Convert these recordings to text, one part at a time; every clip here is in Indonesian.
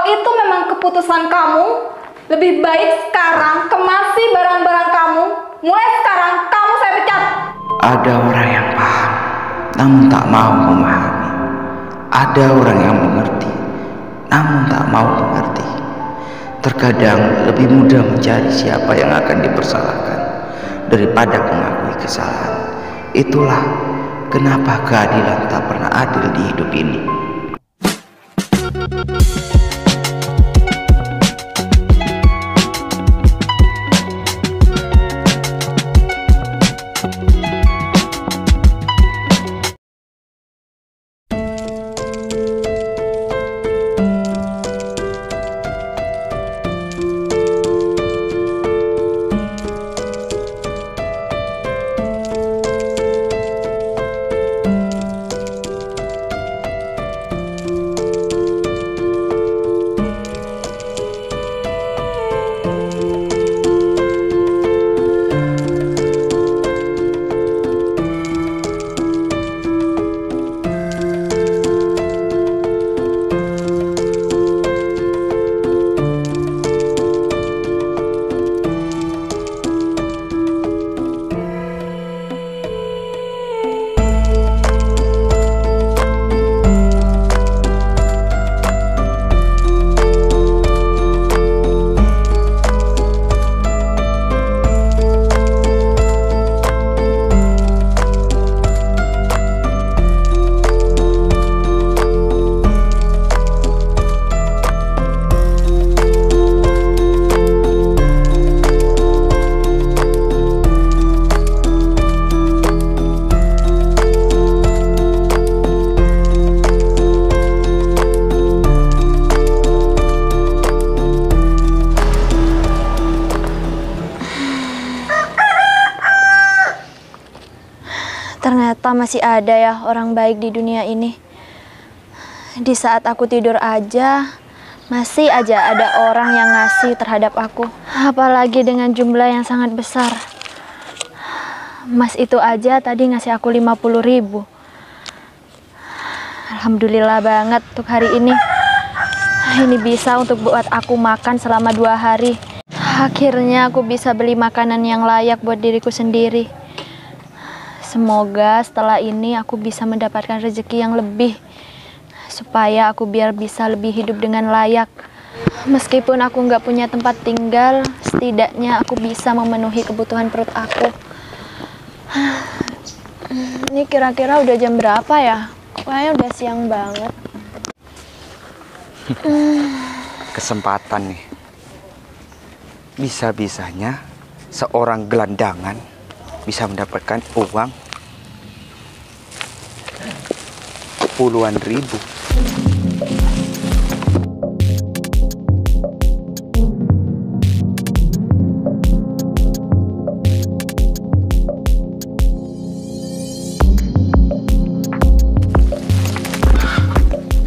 itu memang keputusan kamu, lebih baik sekarang kemasi barang-barang kamu. Mulai sekarang kamu saya pecat. Ada orang yang paham, namun tak mau memahami. Ada orang yang mengerti, namun tak mau mengerti. Terkadang lebih mudah mencari siapa yang akan dipersalahkan daripada mengakui kesalahan. Itulah kenapa keadilan tak pernah adil di hidup ini. Ternyata masih ada ya orang baik di dunia ini. Di saat aku tidur aja, masih aja ada orang yang ngasih terhadap aku. Apalagi dengan jumlah yang sangat besar. Mas itu aja tadi ngasih aku 50.000. Alhamdulillah banget untuk hari ini. Ini bisa untuk buat aku makan selama 2 hari. Akhirnya aku bisa beli makanan yang layak buat diriku sendiri. Semoga setelah ini aku bisa mendapatkan rezeki yang lebih, supaya aku biar bisa lebih hidup dengan layak. Meskipun aku nggak punya tempat tinggal, setidaknya aku bisa memenuhi kebutuhan perut aku. Ini kira-kira udah jam berapa ya? Kayaknya udah siang banget. Kesempatan nih. Bisa-bisanya seorang gelandangan bisa mendapatkan uang puluhan ribu.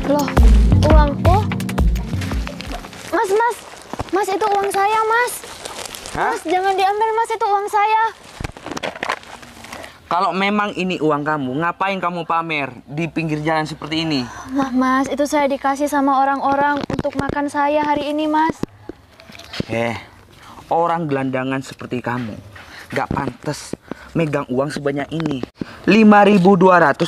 Loh, uangku? Mas, itu uang saya, Mas. Hah? Mas, jangan diambil, Mas, itu uang saya. Kalau memang ini uang kamu, ngapain kamu pamer di pinggir jalan seperti ini? Mas, itu saya dikasih sama orang-orang untuk makan saya hari ini, Mas. Orang gelandangan seperti kamu gak pantas megang uang sebanyak ini. 5.200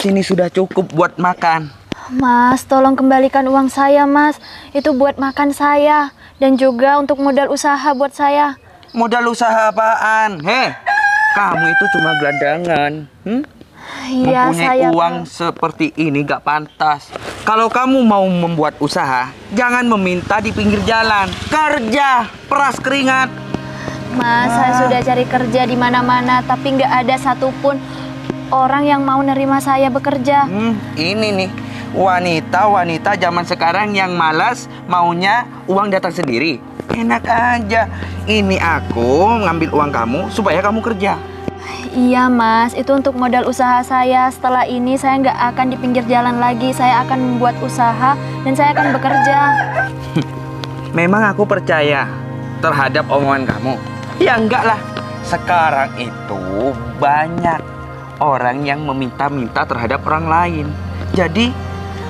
ini sudah cukup buat makan. Mas, tolong kembalikan uang saya, Mas. Itu buat makan saya dan juga untuk modal usaha buat saya. Modal usaha apaan? Kamu itu cuma gelandangan. Iya, mempunyai saya uang seperti ini gak pantas. Kalau kamu mau membuat usaha, jangan meminta di pinggir jalan. Kerja, peras keringat. Mas, saya sudah cari kerja di mana-mana, tapi nggak ada satupun orang yang mau nerima saya bekerja. Ini nih, wanita-wanita zaman sekarang yang malas maunya uang datang sendiri. Enak aja. Ini aku ngambil uang kamu supaya kamu kerja. Iya, Mas, itu untuk modal usaha saya. Setelah ini saya nggak akan di pinggir jalan lagi. Saya akan membuat usaha dan saya akan bekerja. Memang aku percaya terhadap omongan kamu. Ya enggak lah. Sekarang itu banyak orang yang meminta-minta terhadap orang lain. Jadi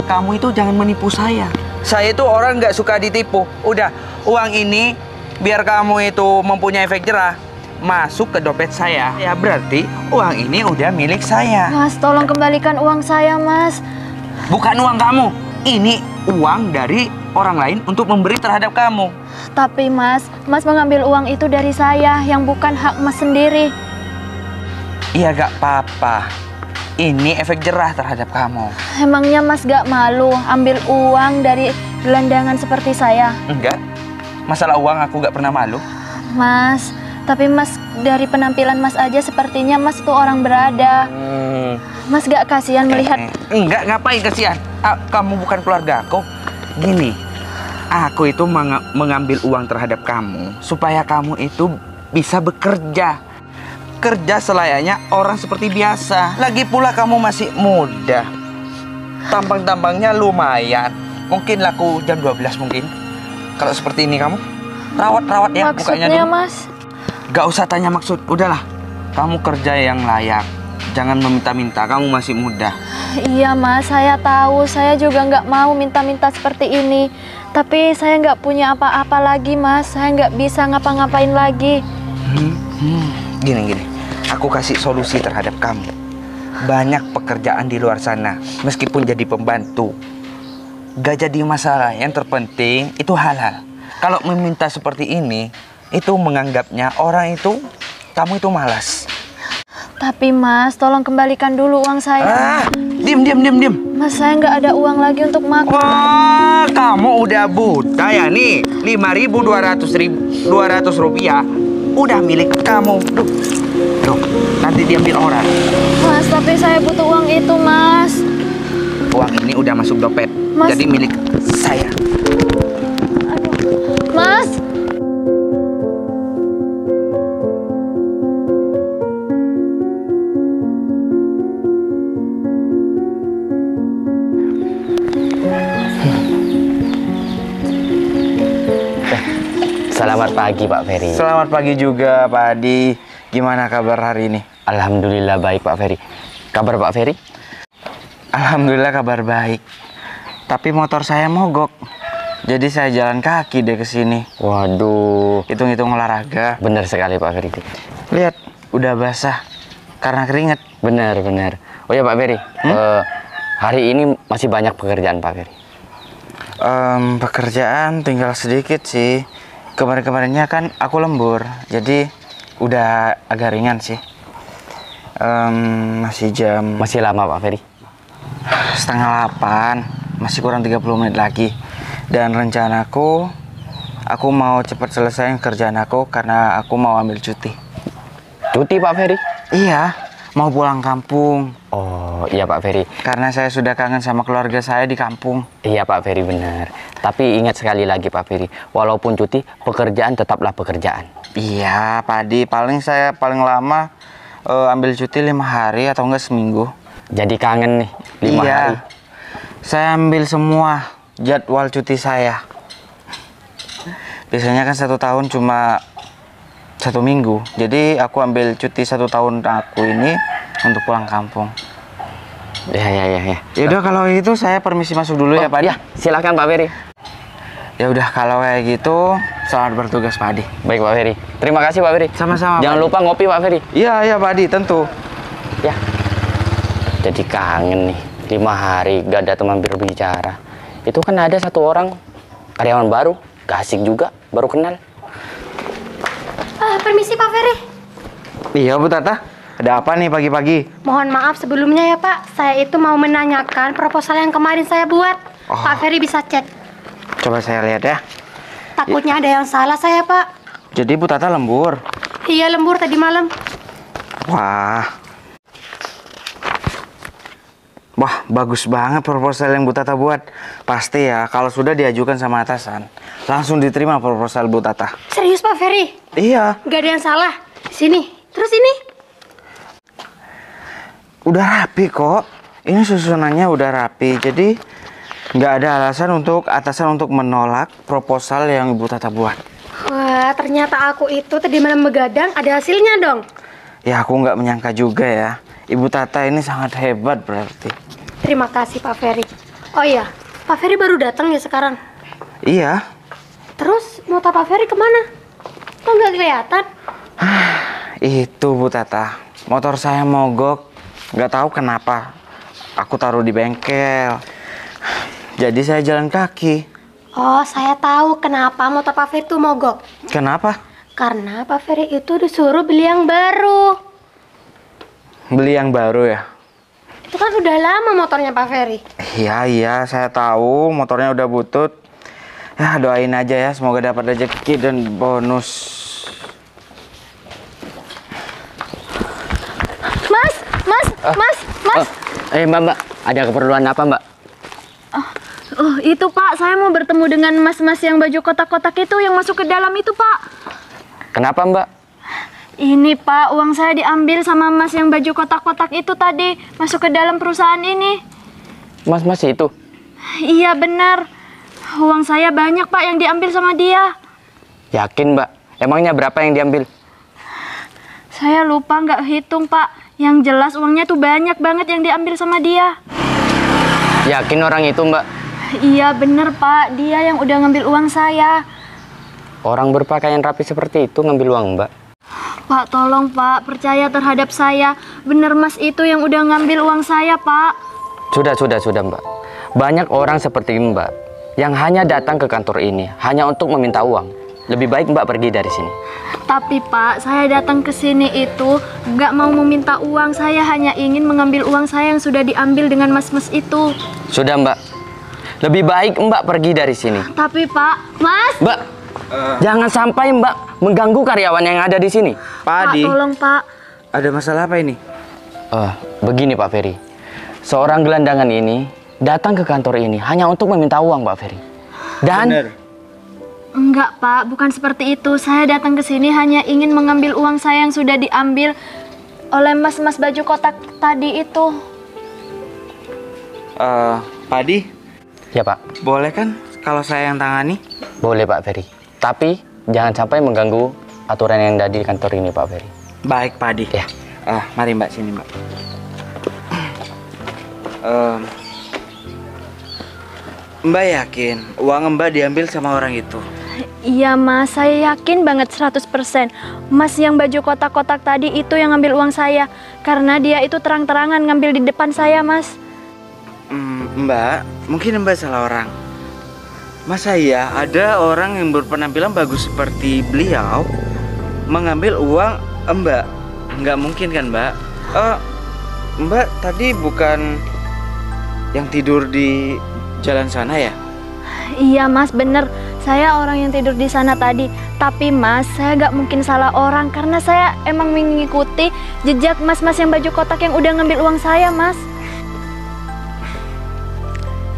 kamu itu jangan menipu saya. Saya itu orang nggak suka ditipu. Udah, uang ini biar kamu itu mempunyai efek jerah masuk ke dompet saya. Ya berarti uang ini udah milik saya. Mas, tolong kembalikan uang saya, Mas. Bukan uang kamu. Ini uang dari orang lain untuk memberi terhadap kamu. Tapi Mas mengambil uang itu dari saya yang bukan hak Mas sendiri. Iya gak apa-apa. Ini efek jerah terhadap kamu. Emangnya Mas gak malu ambil uang dari gelandangan seperti saya? Enggak. Masalah uang aku gak pernah malu. Mas, tapi Mas dari penampilan Mas aja sepertinya Mas itu orang berada. Mas gak kasihan melihat... Enggak, ngapain kasihan? Kamu bukan keluarga aku. Gini, aku itu mengambil uang terhadap kamu supaya kamu itu bisa bekerja. Kerja selayaknya orang seperti biasa. Lagi pula kamu masih muda. Tampang-tampangnya lumayan. Mungkin laku jam 12 mungkin. Kalau seperti ini kamu rawat-rawat ya. Maksudnya bukanya dulu. Mas? Gak usah tanya maksud. Udahlah, kamu kerja yang layak. Jangan meminta-minta, kamu masih muda. Iya Mas, saya tahu. Saya juga nggak mau minta-minta seperti ini. Tapi saya nggak punya apa-apa lagi Mas. Saya nggak bisa ngapa-ngapain lagi. Gini. Aku kasih solusi terhadap kamu. Banyak pekerjaan di luar sana, meskipun jadi pembantu. Gak jadi masalah, yang terpenting itu halal. Kalau meminta seperti ini, itu menganggapnya orang itu, kamu itu malas. Tapi Mas, tolong kembalikan dulu uang saya. Diam. Mas, saya nggak ada uang lagi untuk makan. Wah, kamu udah buta ya nih. 5.200 rupiah udah milik kamu. Duh, nanti diambil orang. Mas, tapi saya butuh uang itu, Mas. Uang ini udah masuk dompet, Mas. jadi milik saya. Mas. Selamat pagi Pak Ferry. Selamat pagi juga Pak Adi. Gimana kabar hari ini? Alhamdulillah baik Pak Ferry. Kabar Pak Ferry? Alhamdulillah kabar baik. Tapi motor saya mogok. Jadi saya jalan kaki deh ke sini. Waduh. Hitung-hitung olahraga. Benar sekali Pak Ferry. Lihat, udah basah karena keringet. Benar. Oh ya Pak Ferry, hari ini masih banyak pekerjaan Pak Ferry. Pekerjaan tinggal sedikit sih. Kemarin-kemarinnya kan aku lembur, jadi udah agak ringan sih. Masih lama Pak Ferry? 7:30, masih kurang 30 menit lagi. Dan rencanaku, aku mau cepat selesai kerjaan aku karena aku mau ambil cuti. Cuti Pak Ferry? Iya, mau pulang kampung. Oh iya Pak Ferry. Karena saya sudah kangen sama keluarga saya di kampung. Iya Pak Ferry benar. Tapi ingat sekali lagi Pak Ferry, walaupun cuti, pekerjaan tetaplah pekerjaan. Iya Pak Adi, saya paling lama ambil cuti 5 hari atau enggak seminggu. Jadi kangen nih 5 hari. Saya ambil semua jadwal cuti saya. Biasanya kan 1 tahun cuma 1 minggu. Jadi aku ambil cuti 1 tahun aku ini untuk pulang kampung. Ya. Yaudah kalau gitu saya permisi masuk dulu ya Pak Adi. Ya, silakan Pak Ferry. Ya udah kalau kayak gitu selamat bertugas Pak Adi. Baik Pak Ferry. Terima kasih Pak Ferry. Sama-sama. Jangan lupa ngopi Pak Ferry. Iya Pak Adi tentu. Ya. Jadi kangen nih 5 hari gak ada teman berbicara. Itu kan ada 1 orang karyawan baru, gak asik juga, baru kenal. Permisi Pak Ferry. Iya Bu Tata, ada apa nih pagi-pagi? Mohon maaf sebelumnya ya Pak. Saya itu mau menanyakan proposal yang kemarin saya buat. Pak Ferry bisa cek. Coba saya lihat ya. Takutnya ada yang salah saya Pak. Jadi Bu Tata lembur? Iya lembur tadi malam. Wah, bagus banget proposal yang Bu Tata buat. Pasti ya, kalau sudah diajukan sama atasan, langsung diterima proposal Bu Tata. Serius Pak Ferry? Iya. Gak ada yang salah. Sini, terus ini. Udah rapi kok. Ini susunannya udah rapi. Jadi nggak ada alasan untuk atasan untuk menolak proposal yang Ibu Tata buat. Wah, ternyata aku itu tadi malam begadang ada hasilnya dong. Ya aku nggak menyangka juga ya. Ibu Tata ini sangat hebat berarti. Terima kasih Pak Ferry. Oh iya, Pak Ferry baru datang ya sekarang? Iya. Terus motor Pak Ferry kemana? Kok nggak kelihatan? Itu Bu Tata, motor saya mogok. Nggak tahu kenapa. Aku taruh di bengkel. Jadi saya jalan kaki. Oh, saya tahu kenapa motor Pak Ferry itu mogok. Kenapa? Karena Pak Ferry itu disuruh beli yang baru. Beli yang baru ya? Itu kan udah lama motornya Pak Ferry. Iya, saya tahu motornya udah butut. Ya, doain aja ya, semoga dapat rezeki dan bonus. Mas. Mbak, ada keperluan apa, Mbak? Oh, itu Pak, saya mau bertemu dengan mas-mas yang baju kotak-kotak itu yang masuk ke dalam itu, Pak. Kenapa, Mbak? Ini Pak, uang saya diambil sama mas yang baju kotak-kotak itu tadi masuk ke dalam perusahaan ini. Mas itu? Iya benar. Uang saya banyak Pak yang diambil sama dia. Yakin, Mbak? Emangnya berapa yang diambil? Saya lupa nggak hitung Pak. Yang jelas uangnya tuh banyak banget yang diambil sama dia. Yakin orang itu, Mbak? Iya bener Pak, dia yang udah ngambil uang saya. Orang berpakaian rapi seperti itu ngambil uang, Mbak? Pak, tolong Pak, percaya terhadap saya. Bener mas itu yang udah ngambil uang saya, Pak. Sudah, Mbak. Banyak orang seperti Mbak yang hanya datang ke kantor ini hanya untuk meminta uang. Lebih baik Mbak pergi dari sini. Tapi Pak, saya datang ke sini itu nggak mau meminta uang. Saya hanya ingin mengambil uang saya yang sudah diambil dengan mas-mas itu. Sudah, Mbak. Lebih baik Mbak pergi dari sini. Tapi Pak, Mas. Mbak, jangan sampai Mbak mengganggu karyawan yang ada di sini. Pak Adi, Tolong Pak. ada masalah apa ini? Begini Pak Ferry. Seorang gelandangan ini datang ke kantor ini hanya untuk meminta uang, Pak Ferry. Dan Bener. Enggak Pak, bukan seperti itu. Saya datang ke sini hanya ingin mengambil uang saya yang sudah diambil oleh mas-mas baju kotak tadi itu. Pak Adi, ya Pak, boleh kan kalau saya yang tangani? boleh Pak Ferry. Tapi jangan sampai mengganggu aturan yang ada di kantor ini, Pak Ferry. Baik, Pak Adi. Ya. Mari Mbak, sini Mbak. Mbak yakin uang Mbak diambil sama orang itu? Iya Mas, saya yakin banget 100%. Mas yang baju kotak-kotak tadi itu yang ngambil uang saya. Karena dia itu terang-terangan ngambil di depan saya, Mas. Mbak, mungkin Mbak salah orang. Masa iya ada orang yang berpenampilan bagus seperti beliau mengambil uang Mbak? Nggak mungkin kan Mbak? Mbak tadi bukan yang tidur di jalan sana ya? Iya Mas, bener. Saya orang yang tidur di sana tadi. Tapi Mas, saya nggak mungkin salah orang karena saya emang mengikuti jejak mas-mas yang baju kotak yang udah ngambil uang saya, Mas.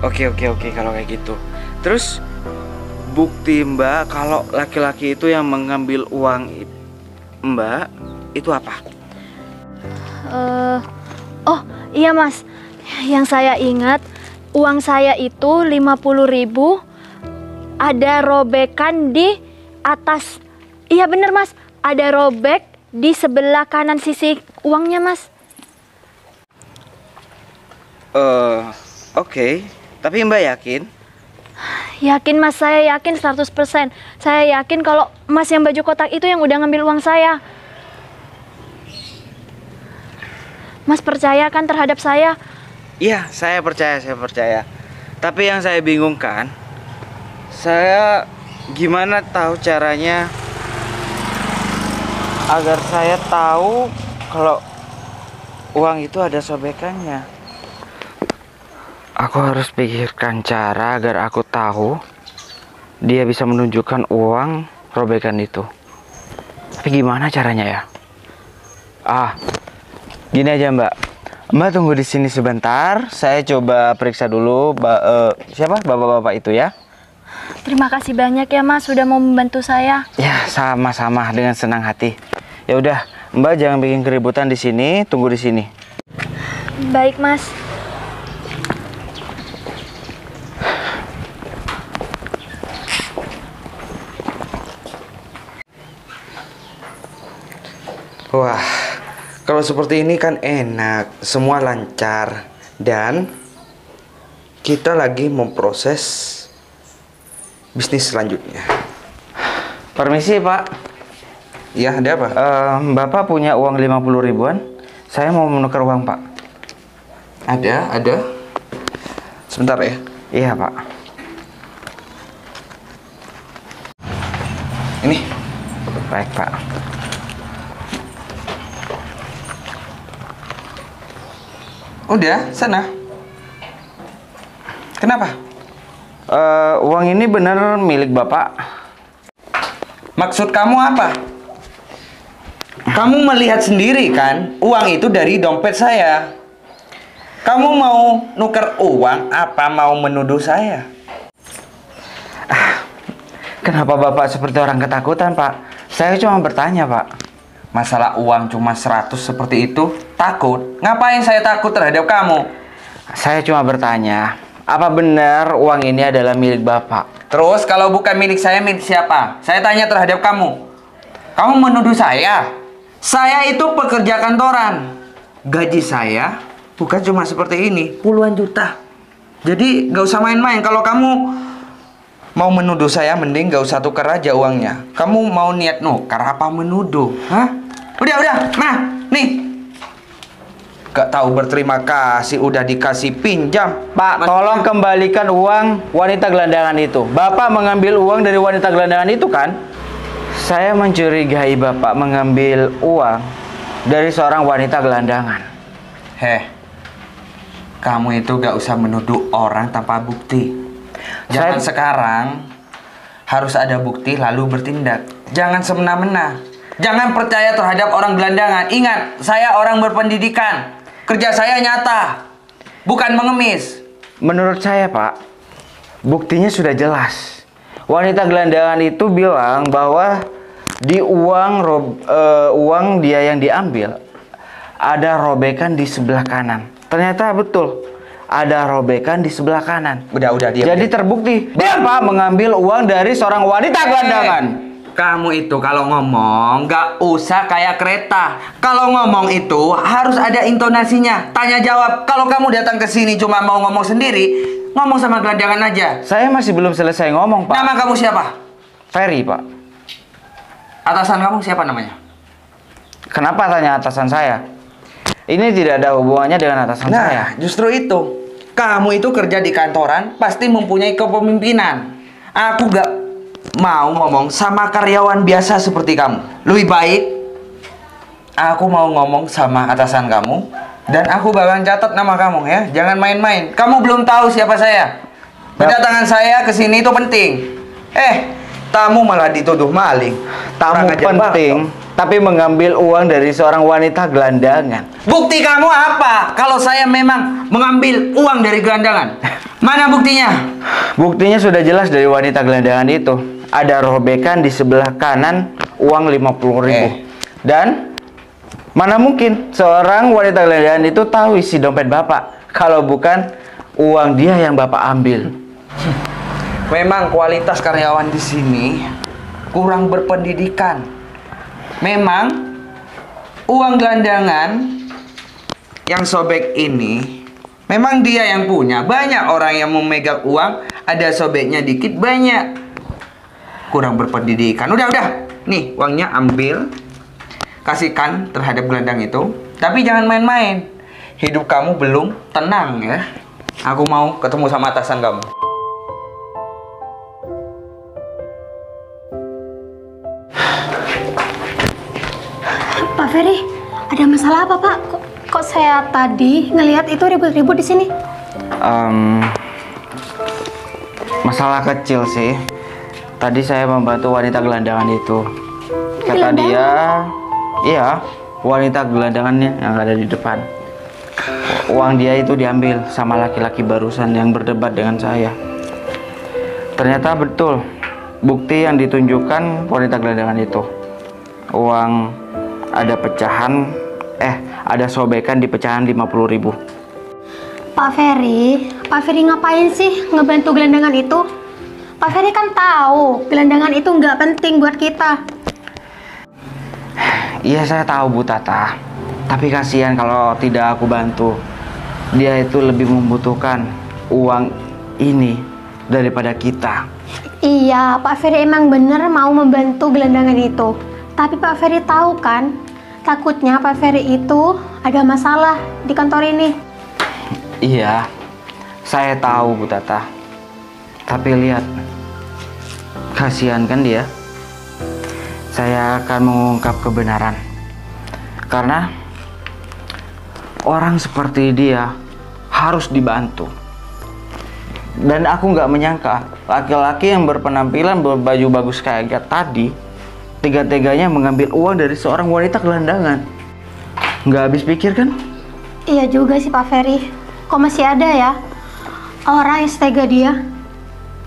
Oke kalau kayak gitu. Terus bukti Mbak kalau laki-laki itu yang mengambil uang Mbak itu apa? Oh iya Mas, yang saya ingat uang saya itu 50.000, ada robekan di atas. Iya bener Mas, ada robek di sebelah kanan sisi uangnya Mas. Oke. Tapi Mbak yakin? Yakin Mas, saya yakin 100%. Saya yakin kalau Mas yang baju kotak itu yang udah ngambil uang saya. Mas percaya kan terhadap saya? Iya, saya percaya. Tapi yang saya bingungkan, saya gimana tahu caranya agar saya tahu kalau uang itu ada sobekannya. Aku harus pikirkan cara agar aku tahu dia bisa menunjukkan uang robekan itu. Tapi gimana caranya ya? Gini aja Mbak. Mbak tunggu di sini sebentar. Saya coba periksa dulu siapa bapak-bapak itu ya. Terima kasih banyak ya Mas sudah mau membantu saya. Ya, sama-sama dengan senang hati. Ya udah, Mbak jangan bikin keributan di sini, tunggu di sini. Baik Mas. Wah, kalau seperti ini kan enak, semua lancar dan kita lagi memproses bisnis selanjutnya. Permisi, Pak. Iya, ada apa? Bapak punya uang 50 ribuan? Saya mau menukar uang, Pak. Ada. Sebentar ya. Iya, Pak. Ini. Baik, Pak. Udah, sana. Kenapa? Uang ini benar milik Bapak? Maksud kamu apa? Kamu melihat sendiri kan, uang itu dari dompet saya. Kamu mau nuker uang apa mau menuduh saya? Kenapa Bapak seperti orang ketakutan, Pak? Saya cuma bertanya, Pak. Masalah uang cuma 100 seperti itu, takut? Ngapain saya takut terhadap kamu? Saya cuma bertanya, apa benar uang ini adalah milik Bapak? Terus kalau bukan milik saya, milik siapa? Saya tanya terhadap kamu. Kamu menuduh saya? Saya itu pekerja kantoran. Gaji saya bukan cuma seperti ini, puluhan juta. Jadi gak usah main-main. Kalau kamu mau menuduh saya, mending gak usah tukar aja uangnya. Kamu mau niat nukar apa menuduh? Hah? Udah, nah, nih. Gak tahu berterima kasih, udah dikasih pinjam. Pak, tolong kembalikan uang wanita gelandangan itu. Bapak mengambil uang dari wanita gelandangan itu kan? Saya mencurigai Bapak mengambil uang dari seorang wanita gelandangan. Kamu itu gak usah menuduh orang tanpa bukti. Jangan sekarang harus ada bukti lalu bertindak. Jangan semena-mena. Jangan percaya terhadap orang gelandangan. Ingat, saya orang berpendidikan. Kerja saya nyata, bukan mengemis. Menurut saya, Pak, buktinya sudah jelas. Wanita gelandangan itu bilang bahwa di uang dia yang diambil ada robekan di sebelah kanan. Ternyata betul, ada robekan di sebelah kanan. Udah diam. Jadi terbukti Bapak mengambil uang dari seorang wanita gelandangan. Kamu itu kalau ngomong gak usah kayak kereta. Kalau ngomong itu harus ada intonasinya. Tanya jawab. Kalau kamu datang ke sini cuma mau ngomong sendiri, ngomong sama gelandangan aja. Saya masih belum selesai ngomong, Pak. Nama kamu siapa? Ferry, Pak. Atasan kamu siapa namanya? Kenapa tanya atasan saya? Ini tidak ada hubungannya dengan atasan saya. Justru itu. Kamu itu kerja di kantoran, pasti mempunyai kepemimpinan. Aku gak mau ngomong sama karyawan biasa seperti kamu. Lebih baik aku mau ngomong sama atasan kamu, dan aku bakal catat nama kamu ya. Jangan main-main. Kamu belum tahu siapa saya. Kedatangan saya ke sini itu penting. Tamu malah dituduh maling. Tamu penting, tapi mengambil uang dari seorang wanita gelandangan. Bukti kamu apa? Kalau saya memang mengambil uang dari gelandangan. Mana buktinya? Buktinya sudah jelas dari wanita gelandangan itu. Ada robekan di sebelah kanan uang 50.000. Dan mana mungkin seorang wanita gelandangan itu tahu isi dompet Bapak kalau bukan uang dia yang Bapak ambil. Memang kualitas karyawan di sini kurang berpendidikan. Memang uang gelandangan yang sobek ini memang dia yang punya. Banyak orang yang memegang uang, ada sobeknya dikit, banyak. Kurang berpendidikan. Udah. Nih, uangnya ambil. Kasihkan terhadap gelandang itu. Tapi jangan main-main. Hidup kamu belum tenang ya. Aku mau ketemu sama atasan kamu. Pak Ferry, ada masalah apa, Pak? Kok saya tadi ngelihat itu ribut-ribut di sini? Masalah kecil sih. Tadi saya membantu wanita gelandangan itu. Kata dia, iya, wanita gelandangannya yang ada di depan. Uang dia itu diambil sama laki-laki barusan yang berdebat dengan saya. Ternyata betul, bukti yang ditunjukkan wanita gelandangan itu. Uang ada pecahan, ada sobekan di pecahan 50.000. Pak Ferry ngapain sih ngebantu gelandangan itu? Pak Ferry kan tahu gelandangan itu nggak penting buat kita. Iya, saya tahu Bu Tata. Tapi kasihan kalau tidak aku bantu. Dia itu lebih membutuhkan. uang ini daripada kita. Iya, Pak Ferry emang bener mau membantu gelandangan itu. Tapi Pak Ferry tahu kan, takutnya Pak Ferry itu ada masalah di kantor ini. Iya, saya tahu Bu Tata. Tapi lihat, kasihan kan dia. Saya akan mengungkap kebenaran. Karena orang seperti dia harus dibantu. Dan aku nggak menyangka laki-laki yang berpenampilan berbaju bagus kayak tadi tega-teganya mengambil uang dari seorang wanita gelandangan. Nggak habis pikir kan? Iya juga sih Pak Ferry. Kok masih ada ya orang yang setega dia?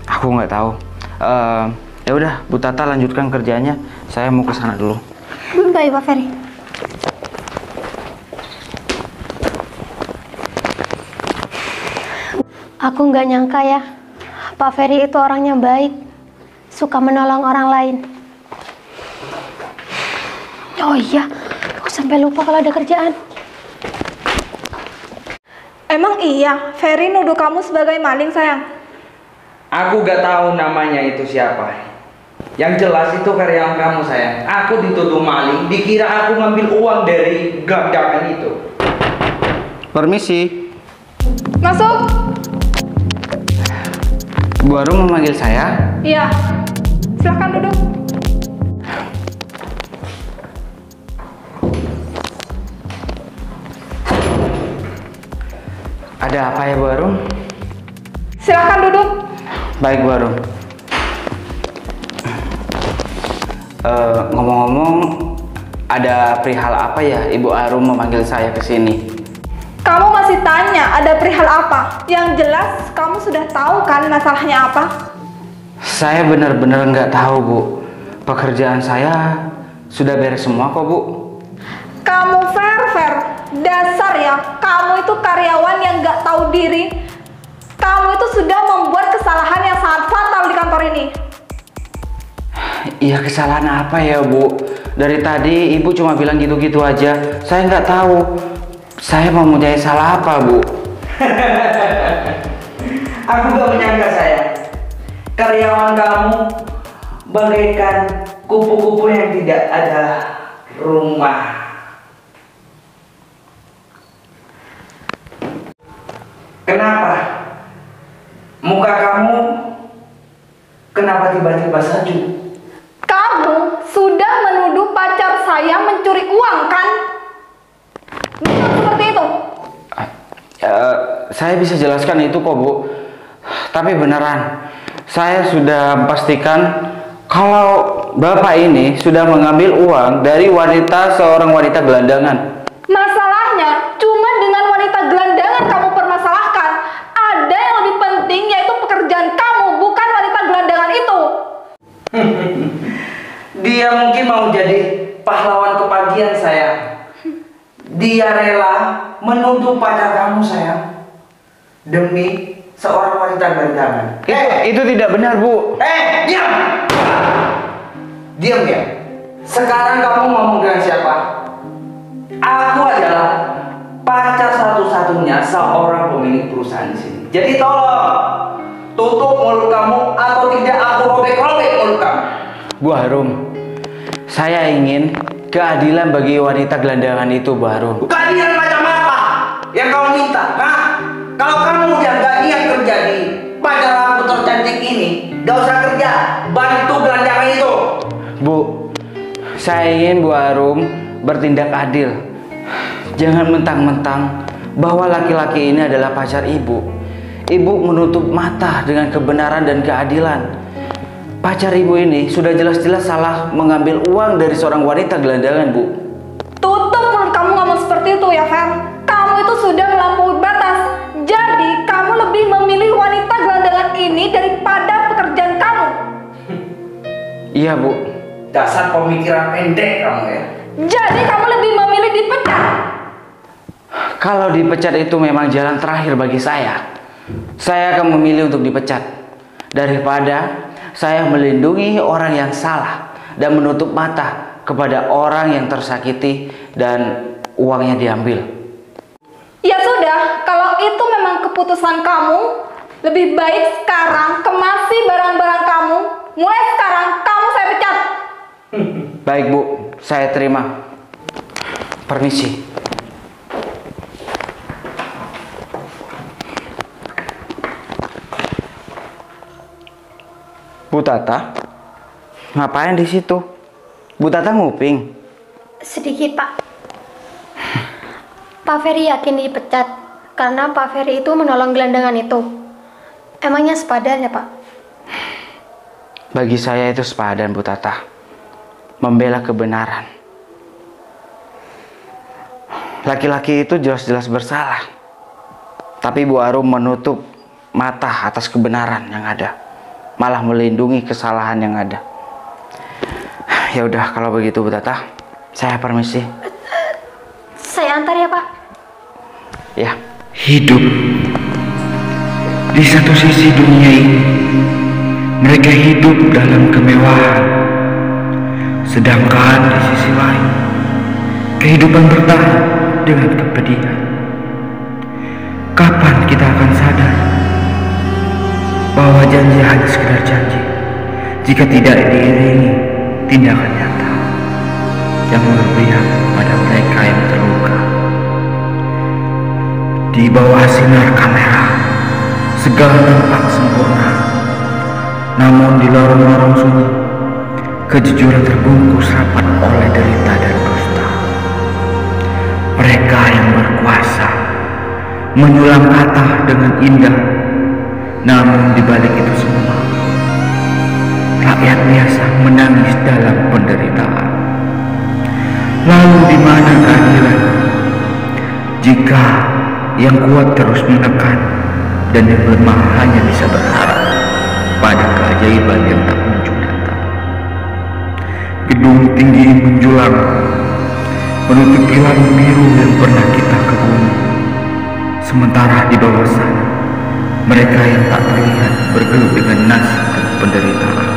Aku nggak tahu. Ya udah, Bu Tata lanjutkan kerjanya. Saya mau ke sana dulu. Baik Pak Ferry. Aku nggak nyangka ya, Pak Ferry itu orangnya baik, suka menolong orang lain. Oh iya, aku sampai lupa kalau ada kerjaan. Emang iya, Ferry nuduh kamu sebagai maling, sayang? Aku gak tahu namanya itu siapa. Yang jelas itu karyawan kamu, sayang. Aku dituduh maling, dikira aku ngambil uang dari gelandangan itu. Permisi. Masuk. Bu Arum memanggil saya. Iya. Silahkan duduk. Ada apa ya Bu Arum? Silahkan duduk. Baik Bu Arum. Ngomong-ngomong, ada perihal apa ya Ibu Arum memanggil saya ke sini? Kamu masih tanya ada perihal apa? Yang jelas kamu sudah tahu kan masalahnya apa? Saya benar-benar nggak tahu Bu. Pekerjaan saya sudah beres semua kok Bu. Kamu Fer, dasar ya, kamu itu karyawan yang nggak tahu diri. Kamu itu sudah membuat kesalahan yang sangat fatal di kantor ini. Iya, kesalahan apa ya Bu? Dari tadi Ibu cuma bilang gitu-gitu aja. Saya nggak tahu. Saya mempunyai salah apa Bu? Aku gak menyangka, sayang. Karyawan kamu bagaikan kupu-kupu yang tidak ada rumah. Kenapa? Muka kamu kenapa tiba-tiba saja? Kamu sudah menuduh pacar saya mencuri uang kan? Bukan seperti itu. Saya bisa jelaskan itu kok Bu. Tapi beneran, saya sudah pastikan kalau Bapak ini sudah mengambil uang dari seorang wanita gelandangan. Masalahnya cuma dengan wanita gelandangan kamu permasalahkan. Ada yang lebih penting yaitu pekerjaan kamu, bukan wanita gelandangan itu. Dia mungkin mau jadi pahlawan kepagian, sayang. Dia rela menuduh pacar kamu, sayang, demi seorang wanita gelandangan. Itu tidak benar Bu. Diam! Diam ya. Sekarang kamu ngomong dengan siapa? Aku adalah pacar satu-satunya seorang pemilik perusahaan di sini. Jadi tolong tutup mulut kamu atau tidak aku robek-robek mulut kamu. Bu Harum, saya ingin keadilan bagi wanita gelandangan itu Bu Harum. Keadilan macam apa yang kamu minta? Hah? Kalau kamu udah gak niat kerja di pacar aku tercantik ini, gak usah kerja, bantu gelandangan itu. Bu, saya ingin Bu Harum bertindak adil. Jangan mentang-mentang bahwa laki-laki ini adalah pacar Ibu. Ibu menutup mata dengan kebenaran dan keadilan. Pacar Ibu ini sudah jelas-jelas salah mengambil uang dari seorang wanita gelandangan, Bu. Tutup mulut kamu ngomong seperti itu ya, Fer. Kamu itu sudah melampaui batas. Jadi kamu lebih memilih wanita gelandangan ini daripada pekerjaan kamu. Iya, Bu. Dasar pemikiran pendek kamu ya. Jadi kamu lebih memilih dipecat. Kalau dipecat itu memang jalan terakhir bagi saya akan memilih untuk dipecat daripada saya melindungi orang yang salah dan menutup mata kepada orang yang tersakiti dan uangnya diambil. Ya sudah, kalau itu memang keputusan kamu, Lebih baik sekarang kemasi barang-barang kamu. Mulai sekarang kamu saya pecat. Baik Bu, saya terima. Permisi. Bu Tata, ngapain di situ? Bu Tata nguping. Sedikit, Pak. Pak Ferry yakin dipecat karena Pak Ferry itu menolong gelandangan itu. Emangnya sepadan ya, Pak? Bagi saya itu sepadan, Bu Tata. Membela kebenaran. Laki-laki itu jelas-jelas bersalah. Tapi Bu Arum menutup mata atas kebenaran yang ada. Malah melindungi kesalahan yang ada. Ya udah, kalau begitu Bu Tata, saya permisi. Saya antar ya, Pak. Ya. Hidup di satu sisi dunia ini, mereka hidup dalam kemewahan, sedangkan di sisi lain kehidupan bertahan dengan kepedihan. Kapan kita akan sadar bahwa janji hanya sekedar janji jika tidak diiringi tindakan nyata yang berpihak pada mereka yang terluka? Di bawah sinar kamera, segala nampak sempurna. Namun di lorong-lorong sunyi, kejujuran terbungkus rapat oleh derita dan dusta. Mereka yang berkuasa menyulam kata dengan indah, namun di balik itu semua, rakyat biasa menangis dalam penderitaan. Lalu di mana keadilan jika yang kuat terus menekan dan yang lemah hanya bisa berharap pada keajaiban yang tak kunjung datang? Gedung tinggi menjulang menutupi langit biru yang pernah kita kebumi. Sementara di bawah sana, mereka yang tak terlihat bergelut dengan nasib dan penderitaan.